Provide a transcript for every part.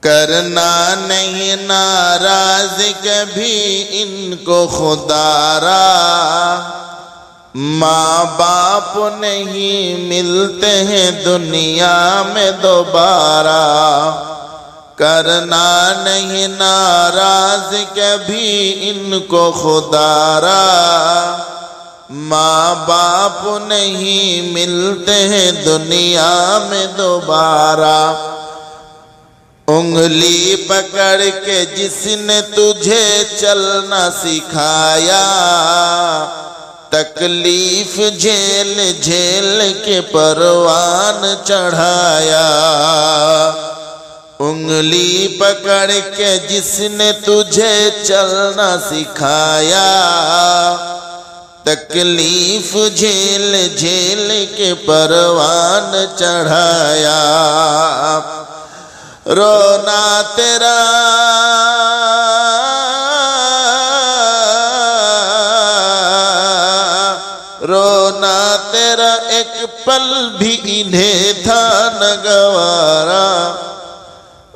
کرنا نہیں ناراض کبھی ان کو خدا را، ماں باپ نہیں ملتے ہیں دنیا میں دوبارہ، کرنا نہیں ناراض کبھی ان کو خدا را، ماں باپ نہیں ملتے ہیں دنیا میں دوبارہ۔ انگلی پکڑ کے جس نے تجھے چلنا سکھایا، تکلیف جھیل جھیل کے پروان چڑھایا۔ انگلی پکڑ کے جس نے تجھے چلنا سکھایا، تکلیف جھیل جھیل کے پروان چڑھایا۔ رونا تیرا رونا تیرا ایک پل بھی انہیں تھا نہ گوارا،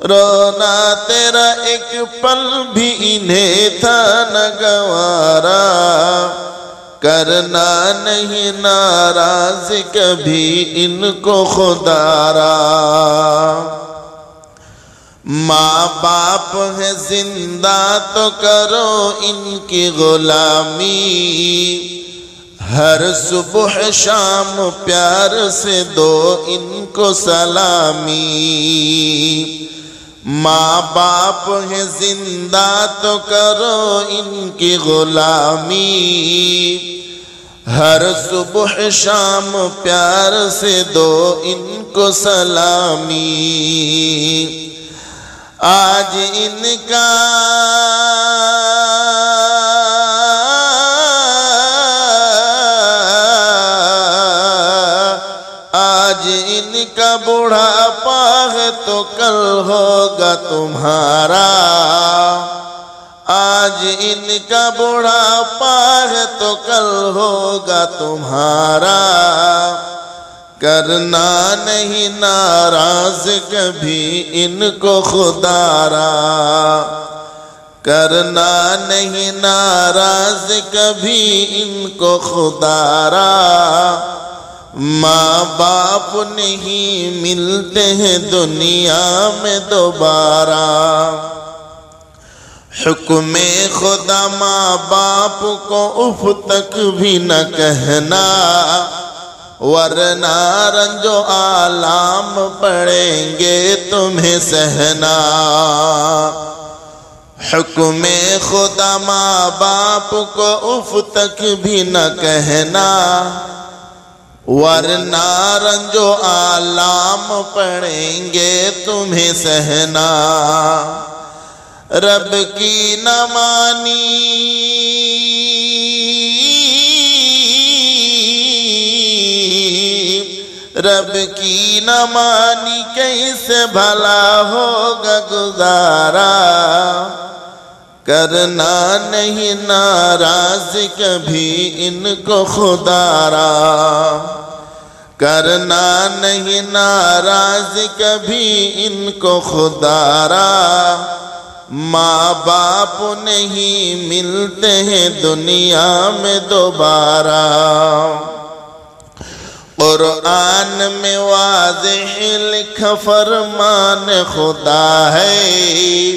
رونا تیرا ایک پل بھی انہیں تھا نہ گوارا، کرنا نہیں ناراض کبھی ان کو خدا را۔ ماں باپ ہے زندہ تو کرو ان کی غلامی، ہر صبح شام پیار سے دو ان کو سلامی۔ ماں باپ ہے زندہ تو کرو ان کی غلامی، ہر صبح شام پیار سے دو ان کو سلامی۔ آج ان کا بڑھاپا ہے تو کل ہوگا تمہارا، آج ان کا بڑھاپا ہے تو کل ہوگا تمہارا، کرنا نہیں ناراض کبھی ان کو خدا را، کرنا نہیں ناراض کبھی ان کو خدا را، ماں باپ نہیں ملتے ہیں دنیا میں دوبارہ۔ حکم خدا ماں باپ کو اف تک بھی نہ کہنا، ورنہ رنج و آلام پڑیں گے تمہیں سہنا۔ حکم خدا ماں باپ کو اف تک بھی نہ کہنا، ورنہ رنج و آلام پڑیں گے تمہیں سہنا۔ رب کی نہ مانی رب کی نہ مانی کیسے بھلا ہوگا گزارا، کرنا نہیں ناراض کبھی ان کو خدا را، کرنا نہیں ناراض کبھی ان کو خدا را، ماں باپ نہیں ملتے ہیں دنیا میں دوبارہ۔ قرآن میں واضح لکھا فرمان خدا ہے،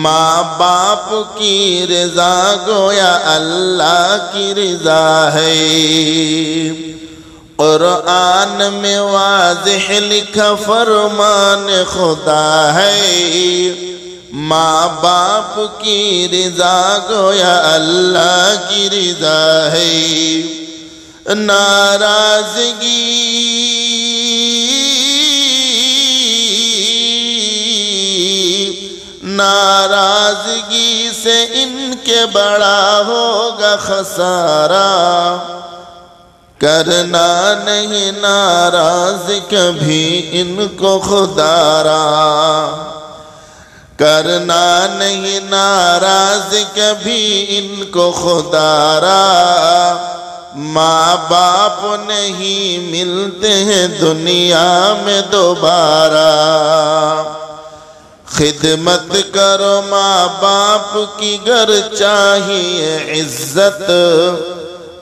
ماں باپ کی رضا گویا اللہ کی رضا ہے۔ قرآن میں واضح لکھا فرمان خدا ہے، ماں باپ کی رضا گویا اللہ کی رضا ہے۔ ناراضگی ناراضگی سے ان کے بڑا ہوگا خسارہ، کرنا نہیں ناراض کبھی ان کو خدا را، کرنا نہیں ناراض کبھی ان کو خدا را، ماں باپ نہیں ملتے ہیں دنیا میں دوبارہ۔ خدمت کرو ماں باپ کی گر چاہیے عزت،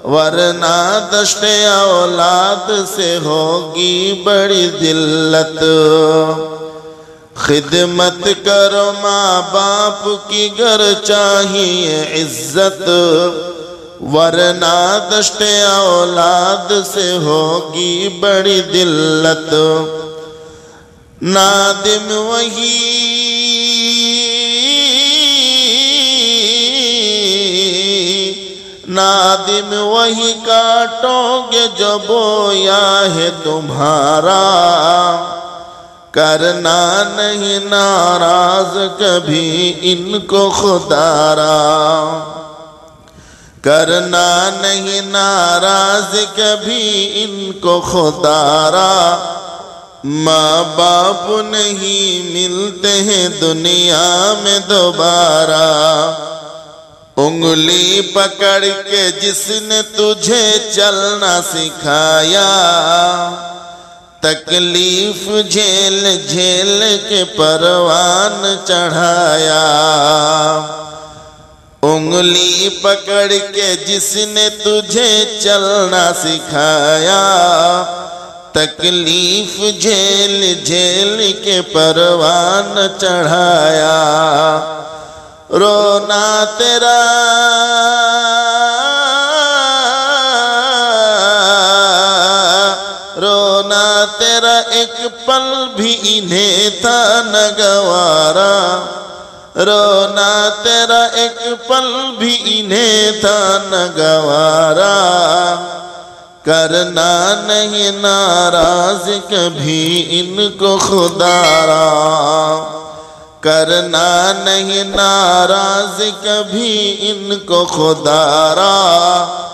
ورنہ دشت اولاد سے ہوگی بڑی ذلت۔ خدمت کرو ماں باپ کی گر چاہیے عزت، ورنہ دشت اولاد سے ہوگی بڑی ذلت۔ نادم وہی کاٹو گے جو بویا ہے تمہارا، کرنا نہیں ناراض کبھی ان کو خدا را، کرنا نہیں ناراض کبھی ان کو خدا را۔ ماں باپ نہیں ملتے ہیں دنیا میں دوبارہ، انگلی پکڑ کے جس نے تجھے چلنا سکھایا، تکلیف جھیل جھیل کے پروان چڑھایا۔ انگلی پکڑ کے جس نے تجھے چلنا سکھایا، تکلیف جھیل جھیل کے پروان چڑھایا۔ رونا تیرا ایک پل بھی انہیں تھا نہ گوارا، رونا تیرا ایک پل بھی انہیں تھا نہ گوارا، کرنا نہیں ناراض کبھی ان کو خدا را، کرنا نہیں ناراض کبھی ان کو خدا را۔